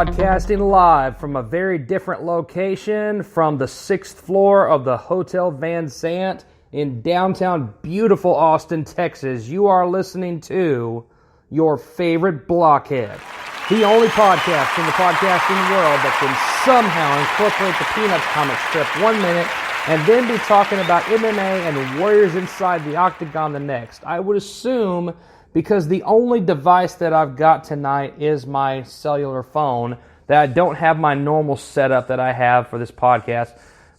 broadcasting live from a very different location from the 6th floor of the Hotel Van Zant in downtown beautiful Austin, Texas. You are listening to your favorite blockhead, the only podcast in the podcasting world that can somehow incorporate the Peanuts comic strip 1 minute and then be talking about MMA and warriors inside the octagon the next. I would assume, because the only device that I've got tonight is my cellular phone, that I don't have my normal setup that I have for this podcast,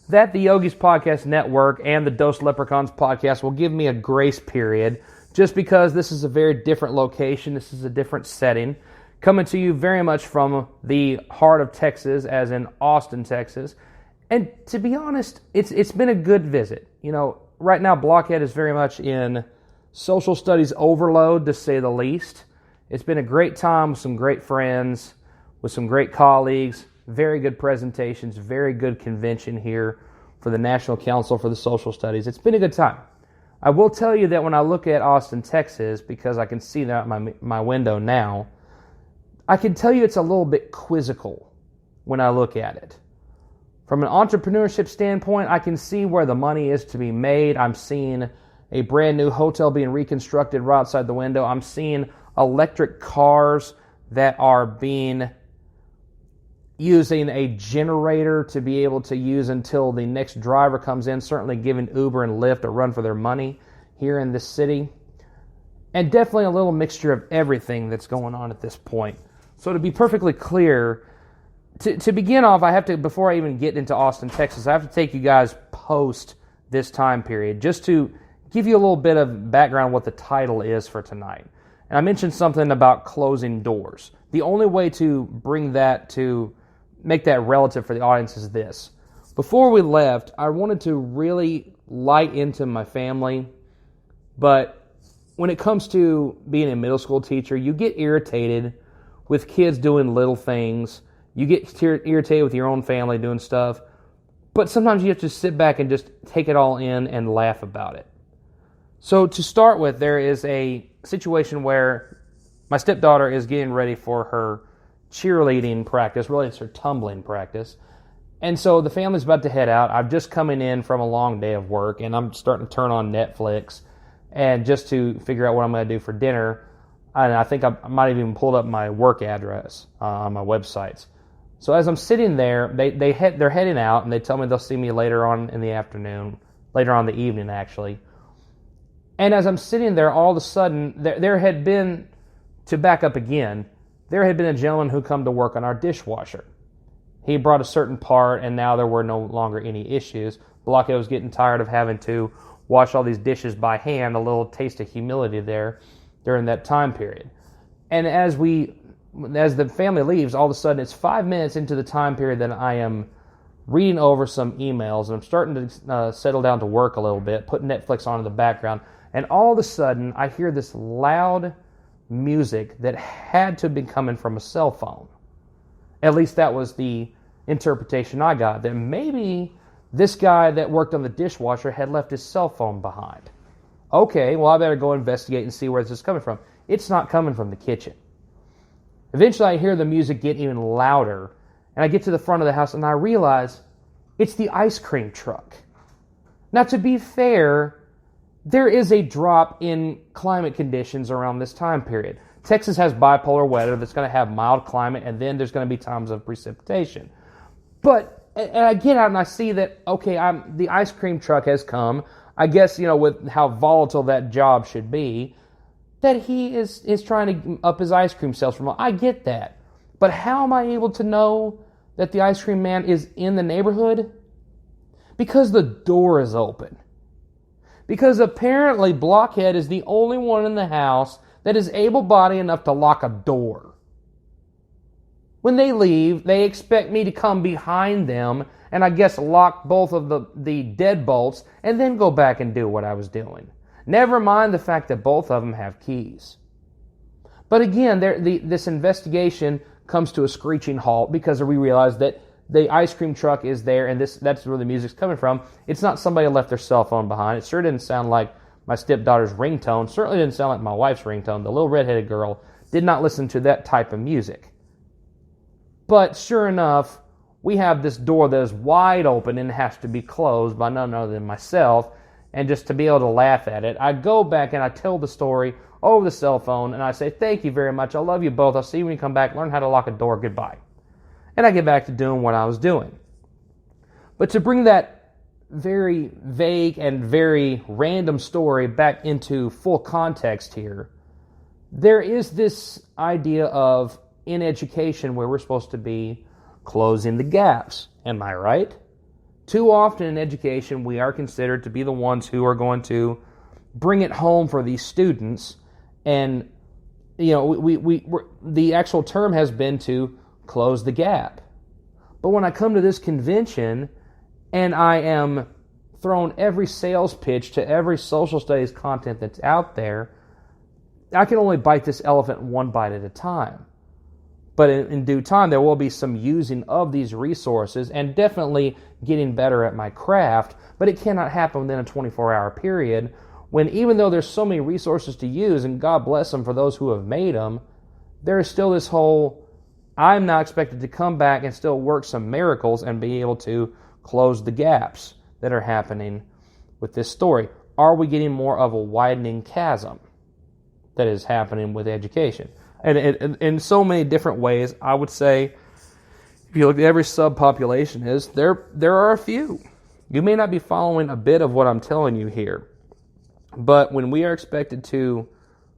that the Yogi's Podcast Network and the Dose Leprechauns podcast will give me a grace period, just because this is a very different location, this is a different setting, coming to you very much from the heart of Texas, as in Austin, Texas. And to be honest, it's been a good visit. You know, right now Blockhead is very much in social studies overload, to say the least. It's been a great time with some great friends, with some great colleagues, very good presentations, very good convention here for the National Council for the Social Studies. It's been a good time. I will tell you that when I look at Austin, Texas, because I can see that out my window now, I can tell you it's a little bit quizzical when I look at it. From an entrepreneurship standpoint, I can see where the money is to be made. I'm seeing a brand new hotel being reconstructed right outside the window. I'm seeing electric cars that are being using a generator to be able to use until the next driver comes in, certainly giving Uber and Lyft a run for their money here in this city. And definitely a little mixture of everything that's going on at this point. So to be perfectly clear, to begin off, I have to, before I even get into Austin, Texas, I have to take you guys post this time period, just to give you a little bit of background what the title is for tonight. And I mentioned something about closing doors. The only way to bring that to make that relative for the audience is this. Before we left, I wanted to really light into my family, but when it comes to being a middle school teacher, you get irritated with kids doing little things. You get irritated with your own family doing stuff, but sometimes you have to sit back and just take it all in and laugh about it. So to start with, there is a situation where my stepdaughter is getting ready for her cheerleading practice, really it's her tumbling practice. And so the family's about to head out. I'm just coming in from a long day of work, and I'm starting to turn on Netflix and just to figure out what I'm going to do for dinner. And I think I might have even pulled up my work address on my websites. So as I'm sitting there, they're heading out, and they tell me they'll see me later on in the afternoon, later on in the evening actually. And as I'm sitting there, all of a sudden, there had been, to back up again, there had been a gentleman who come to work on our dishwasher. He brought a certain part, and now there were no longer any issues. Blockhead was getting tired of having to wash all these dishes by hand, a little taste of humility there during that time period. And as the family leaves, all of a sudden, it's 5 minutes into the time period that I am reading over some emails, and I'm starting to settle down to work a little bit, put Netflix on in the background, and all of a sudden, I hear this loud music that had to have been coming from a cell phone. At least that was the interpretation I got, that maybe this guy that worked on the dishwasher had left his cell phone behind. Okay, well, I better go investigate and see where this is coming from. It's not coming from the kitchen. Eventually, I hear the music get even louder, and I get to the front of the house, and I realize it's the ice cream truck. Now, to be fair, there is a drop in climate conditions around this time period. Texas has bipolar weather that's going to have mild climate, and then there's going to be times of precipitation. But and I get out and I see that, okay, the ice cream truck has come. I guess, with how volatile that job should be, that he is trying to up his ice cream sales from. I get that. But how am I able to know that the ice cream man is in the neighborhood? Because the door is open. Because apparently Blockhead is the only one in the house that is able-bodied enough to lock a door. When they leave, they expect me to come behind them and I guess lock both of the deadbolts and then go back and do what I was doing. Never mind the fact that both of them have keys. But again, this investigation comes to a screeching halt because we realize that the ice cream truck is there, and that's where the music's coming from. It's not somebody left their cell phone behind. It sure didn't sound like my stepdaughter's ringtone. Certainly didn't sound like my wife's ringtone. The little redheaded girl did not listen to that type of music. But sure enough, we have this door that is wide open and has to be closed by none other than myself. And just to be able to laugh at it, I go back and I tell the story over the cell phone, and I say, thank you very much. I love you both. I'll see you when you come back. Learn how to lock a door. Goodbye. And I get back to doing what I was doing. But to bring that very vague and very random story back into full context here, there is this idea of, in education, where we're supposed to be closing the gaps. Am I right? Too often in education, we are considered to be the ones who are going to bring it home for these students. And, the actual term has been to close the gap. But when I come to this convention and I am thrown every sales pitch to every social studies content that's out there, I can only bite this elephant one bite at a time. But in due time, there will be some using of these resources and definitely getting better at my craft, but it cannot happen within a 24-hour period when, even though there's so many resources to use, and God bless them for those who have made them, there is still this whole, I'm now expected to come back and still work some miracles and be able to close the gaps that are happening with this story. Are we getting more of a widening chasm that is happening with education? And in so many different ways, I would say, if you look at every subpopulation, there are a few. You may not be following a bit of what I'm telling you here, but when we are expected to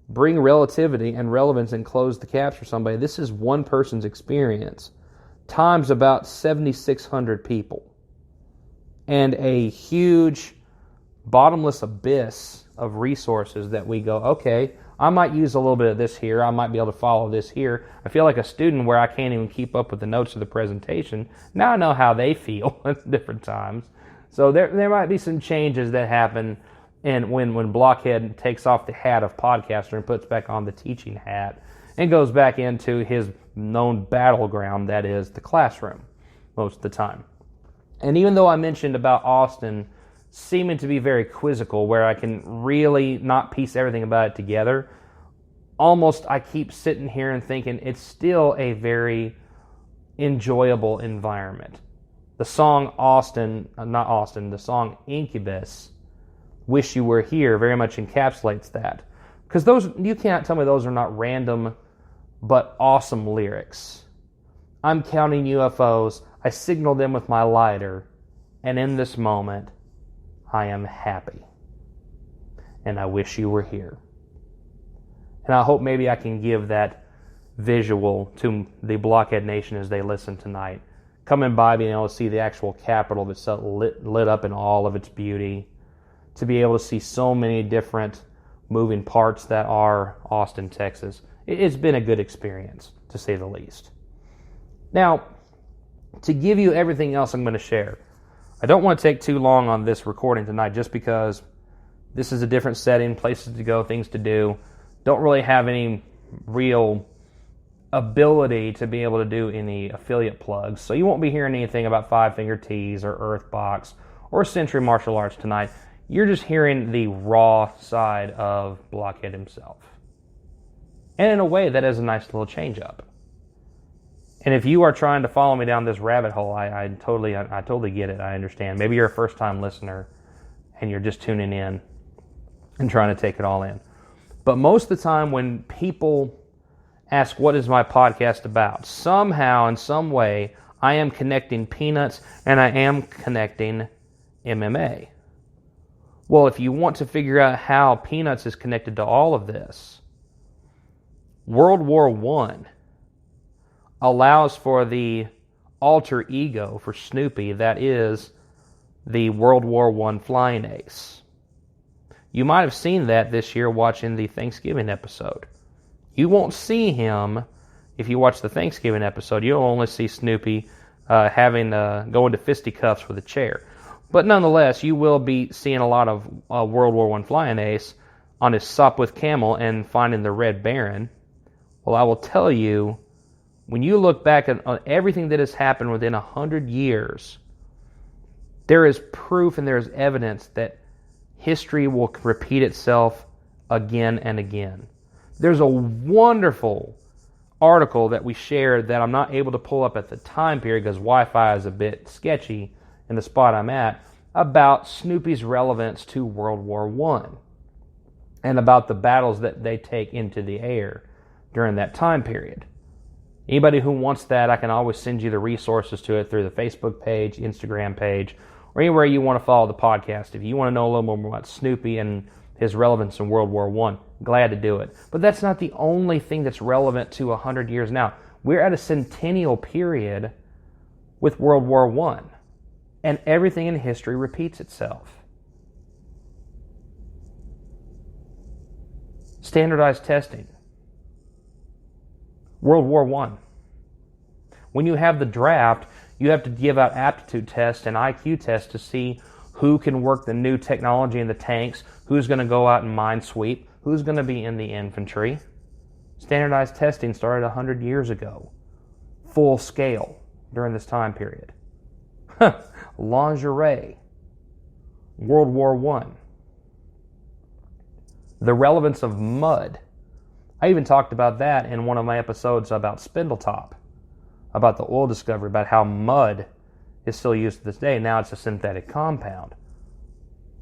bring relativity and relevance and close the gaps for somebody, this is one person's experience times about 7,600 people, and a huge bottomless abyss of resources that we go, okay, I might use a little bit of this here. I might be able to follow this here. I feel like a student where I can't even keep up with the notes of the presentation. Now I know how they feel at different times. So there might be some changes that happen, and when Blockhead takes off the hat of podcaster and puts back on the teaching hat and goes back into his known battleground, that is the classroom, most of the time. And even though I mentioned about Austin seeming to be very quizzical, where I can really not piece everything about it together, almost I keep sitting here and thinking it's still a very enjoyable environment. The song the song Incubus, Wish You Were Here, very much encapsulates that. Because those, you can't tell me those are not random but awesome lyrics. I'm counting UFOs, I signal them with my lighter, and in this moment, I am happy, and I wish you were here. And I hope maybe I can give that visual to the Blockhead Nation as they listen tonight. Coming by, being able to see the actual Capitol that's lit up in all of its beauty, to be able to see so many different moving parts that are Austin, Texas. It's been a good experience, to say the least. Now, to give you everything else I'm going to share, I don't want to take too long on this recording tonight just because this is a different setting, places to go, things to do. Don't really have any real ability to be able to do any affiliate plugs. So you won't be hearing anything about Five Finger Tees or Earthbox or Century Martial Arts tonight. You're just hearing the raw side of Blockhead himself. And in a way, that is a nice little change up. And if you are trying to follow me down this rabbit hole, I totally get it. I understand. Maybe you're a first-time listener and you're just tuning in and trying to take it all in. But most of the time when people ask, what is my podcast about? Somehow, in some way, I am connecting Peanuts and I am connecting MMA. Well, if you want to figure out how Peanuts is connected to all of this, World War I allows for the alter ego for Snoopy that is the World War I flying ace. You might have seen that this year watching the Thanksgiving episode. You won't see him if you watch the Thanksgiving episode. You'll only see Snoopy having go into fisticuffs with a chair. But nonetheless, you will be seeing a lot of World War I flying ace on his Sopwith camel and finding the Red Baron. Well, I will tell you, when you look back on everything that has happened within 100 years, there is proof and there is evidence that history will repeat itself again and again. There's a wonderful article that we shared that I'm not able to pull up at the time period because Wi-Fi is a bit sketchy in the spot I'm at, about Snoopy's relevance to World War I and about the battles that they take into the air during that time period. Anybody who wants that, I can always send you the resources to it through the Facebook page, Instagram page, or anywhere you want to follow the podcast. If you want to know a little more about Snoopy and his relevance in World War I, glad to do it. But that's not the only thing that's relevant to 100 years now. We're at a centennial period with World War I, and everything in history repeats itself. Standardized testing. World War I. When you have the draft, you have to give out aptitude tests and IQ tests to see who can work the new technology in the tanks, who's going to go out and minesweep, who's going to be in the infantry. Standardized testing started 100 years ago, full scale during this time period. Lingerie. World War I. The relevance of mud. I even talked about that in one of my episodes about Spindletop, about the oil discovery, about how mud is still used to this day. Now it's a synthetic compound.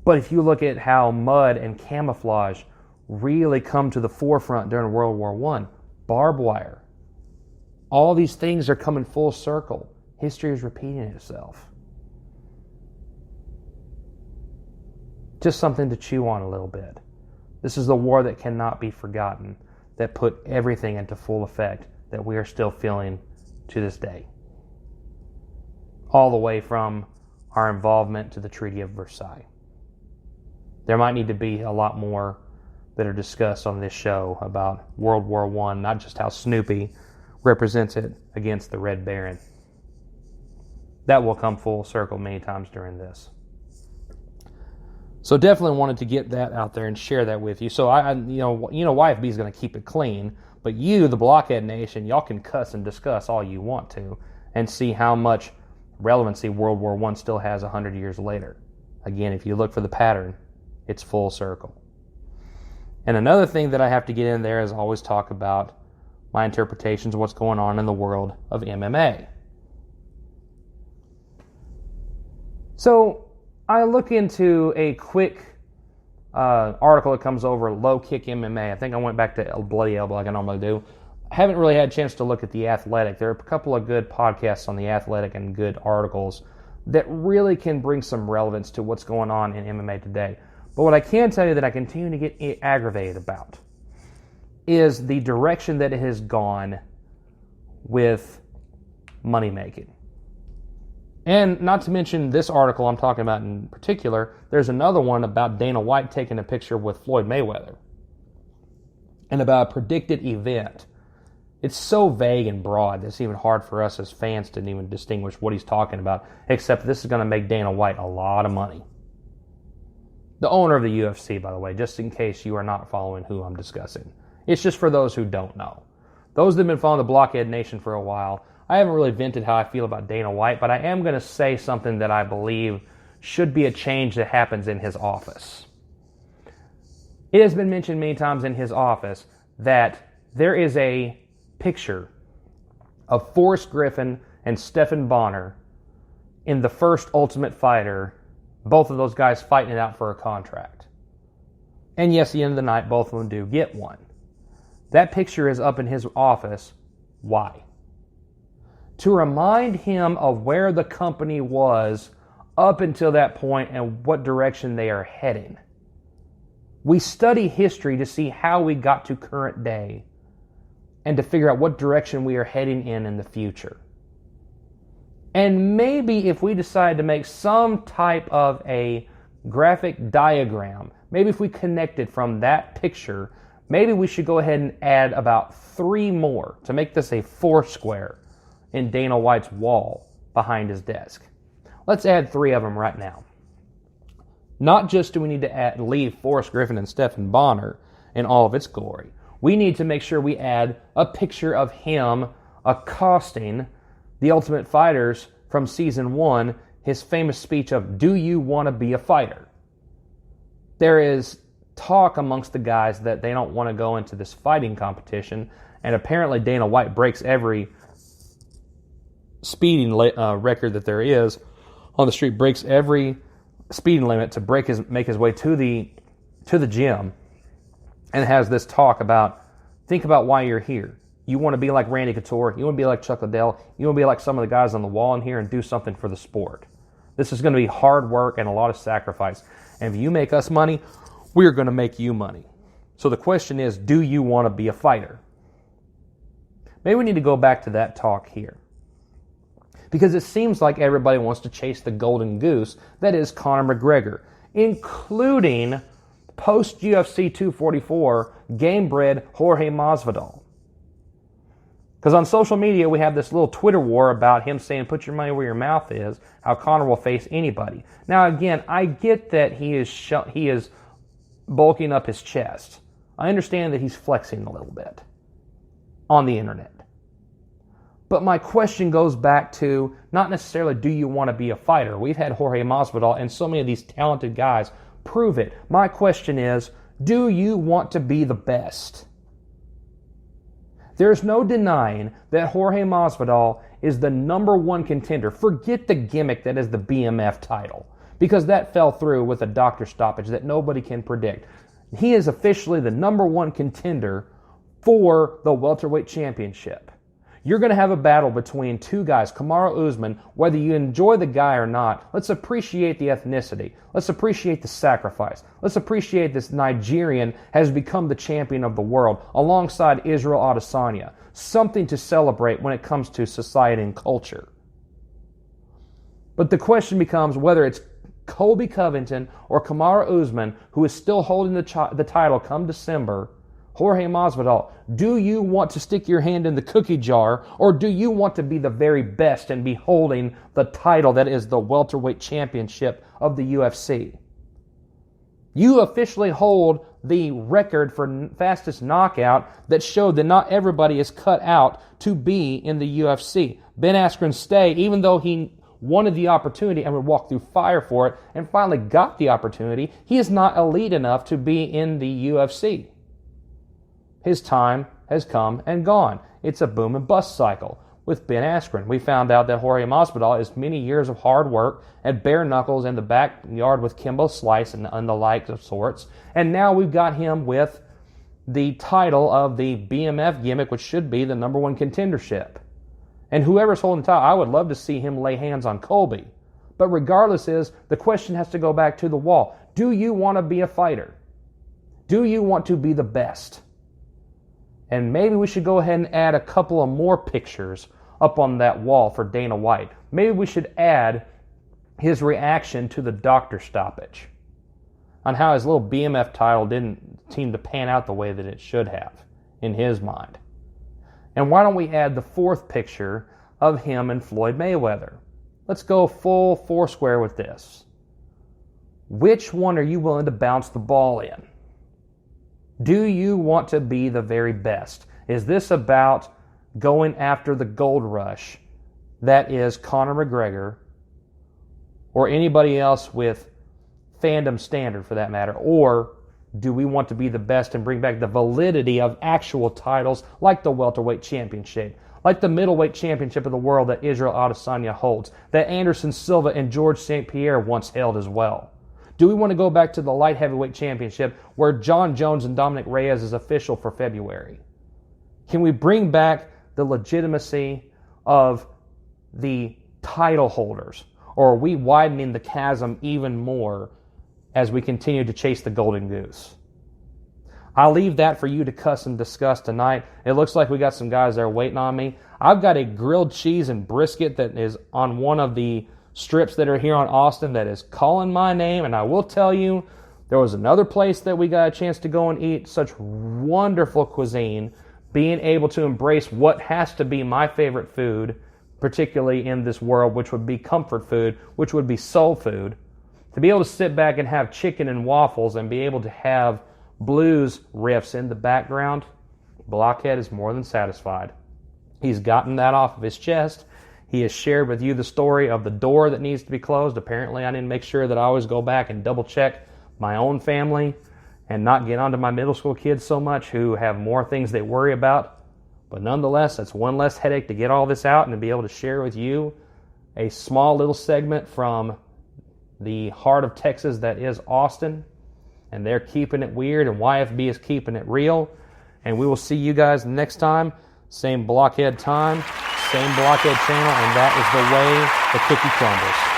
But if you look at how mud and camouflage really come to the forefront during World War I, barbed wire, all these things are coming full circle. History is repeating itself. Just something to chew on a little bit. This is the war that cannot be forgotten, that put everything into full effect that we are still feeling to this day. All the way from our involvement to the Treaty of Versailles. There might need to be a lot more that are discussed on this show about World War I, not just how Snoopy represents it against the Red Baron. That will come full circle many times during this. So definitely wanted to get that out there and share that with you. So YFB is going to keep it clean, but you, the Blockhead Nation, y'all can cuss and discuss all you want to and see how much relevancy World War I still has 100 years later. Again, if you look for the pattern, it's full circle. And another thing that I have to get in there is always talk about my interpretations of what's going on in the world of MMA. So I look into a quick article that comes over Low Kick MMA. I think I went back to Bloody Elbow like I normally do. I haven't really had a chance to look at The Athletic. There are a couple of good podcasts on The Athletic and good articles that really can bring some relevance to what's going on in MMA today. But what I can tell you that I continue to get aggravated about is the direction that it has gone with money making. And not to mention this article I'm talking about in particular, there's another one about Dana White taking a picture with Floyd Mayweather and about a predicted event. It's so vague and broad that it's even hard for us as fans to even distinguish what he's talking about, except this is going to make Dana White a lot of money. The owner of the UFC, by the way, just in case you are not following who I'm discussing. It's just for those who don't know. Those that have been following the Blockhead Nation for a while, I haven't really vented how I feel about Dana White, but I am going to say something that I believe should be a change that happens in his office. It has been mentioned many times in his office that there is a picture of Forrest Griffin and Stephen Bonner in the first Ultimate Fighter, both of those guys fighting it out for a contract. And yes, at the end of the night, both of them do get one. That picture is up in his office. Why? To remind him of where the company was up until that point and what direction they are heading. We study history to see how we got to current day and to figure out what direction we are heading in the future. And maybe if we decide to make some type of a graphic diagram, maybe if we connect it from that picture, maybe we should go ahead and add about 3 more to make this a 4 square in Dana White's wall behind his desk. Let's add 3 of them right now. Not just do we need to leave Forrest Griffin and Stephen Bonner in all of its glory. We need to make sure we add a picture of him accosting the Ultimate Fighters from Season 1, his famous speech of, "Do you want to be a fighter?" There is talk amongst the guys that they don't want to go into this fighting competition, And apparently Dana White breaks every speeding record that there is on the street, breaks every speeding limit to make his way to the gym, and has this talk about, think about why you're here. You want to be like Randy Couture. You want to be like Chuck Liddell. You want to be like some of the guys on the wall in here and do something for the sport. This is going to be hard work and a lot of sacrifice. And if you make us money, we're going to make you money. So the question is, do you want to be a fighter? Maybe we need to go back to that talk here. Because it seems like everybody wants to chase the golden goose that is Conor McGregor, including post-UFC 244 game-bred Jorge Masvidal. Because on social media, we have this little Twitter war about him saying, put your money where your mouth is, how Conor will face anybody. Now, again, I get that he is bulking up his chest. I understand that he's flexing a little bit on the internet. But my question goes back to not necessarily do you want to be a fighter. We've had Jorge Masvidal and so many of these talented guys prove it. My question is, do you want to be the best? There's no denying that Jorge Masvidal is the number one contender. Forget the gimmick that is the BMF title, because that fell through with a doctor stoppage that nobody can predict. He is officially the number one contender for the welterweight championship. You're going to have a battle between two guys, Kamaru Usman, whether you enjoy the guy or not. Let's appreciate the ethnicity. Let's appreciate the sacrifice. Let's appreciate this Nigerian has become the champion of the world alongside Israel Adesanya. Something to celebrate when it comes to society and culture. But the question becomes whether it's Colby Covington or Kamaru Usman, who is still holding the title come December. Jorge Masvidal, do you want to stick your hand in the cookie jar, or do you want to be the very best and be holding the title that is the welterweight championship of the UFC? You officially hold the record for fastest knockout that showed that not everybody is cut out to be in the UFC. Ben Askren stayed, even though he wanted the opportunity and would walk through fire for it, and finally got the opportunity. He is not elite enough to be in the UFC. His time has come and gone. It's a boom and bust cycle. With Ben Askren, we found out that Jorge Masvidal is many years of hard work at bare knuckles in the backyard with Kimbo Slice and the like of sorts. And now we've got him with the title of the BMF gimmick, which should be the number one contendership. And whoever's holding the title, I would love to see him lay hands on Colby. But regardless the question has to go back to the wall. Do you want to be a fighter? Do you want to be the best? And maybe we should go ahead and add a couple of more pictures up on that wall for Dana White. Maybe we should add his reaction to the doctor stoppage on how his little BMF title didn't seem to pan out the way that it should have in his mind. And why don't we add the fourth picture of him and Floyd Mayweather? Let's go full foursquare with this. Which one are you willing to bounce the ball in? Do you want to be the very best? Is this about going after the gold rush that is Conor McGregor or anybody else with fandom standard for that matter? Or do we want to be the best and bring back the validity of actual titles like the welterweight championship, like the middleweight championship of the world that Israel Adesanya holds, that Anderson Silva and George St. Pierre once held as well? Do we want to go back to the light heavyweight championship where John Jones and Dominic Reyes is official for February? Can we bring back the legitimacy of the title holders? Or are we widening the chasm even more as we continue to chase the golden goose? I'll leave that for you to cuss and discuss tonight. It looks like we got some guys there waiting on me. I've got a grilled cheese and brisket that is on one of the strips that are here on Austin that is calling my name, and I will tell you, there was another place that we got a chance to go and eat such wonderful cuisine, being able to embrace what has to be my favorite food, particularly in this world, which would be comfort food, which would be soul food. To be able to sit back and have chicken and waffles and be able to have blues riffs in the background, Blockhead is more than satisfied. He's gotten that off of his chest. He has shared with you the story of the door that needs to be closed. Apparently, I didn't make sure that I always go back and double check my own family and not get onto my middle school kids so much who have more things they worry about But nonetheless, that's one less headache to get all this out and to be able to share with you a small little segment from the heart of Texas that is Austin. And they're keeping it weird, and YFB is keeping it real. And we will see you guys next time. Same blockhead time, same blockhead channel, and that is the way the cookie crumbles.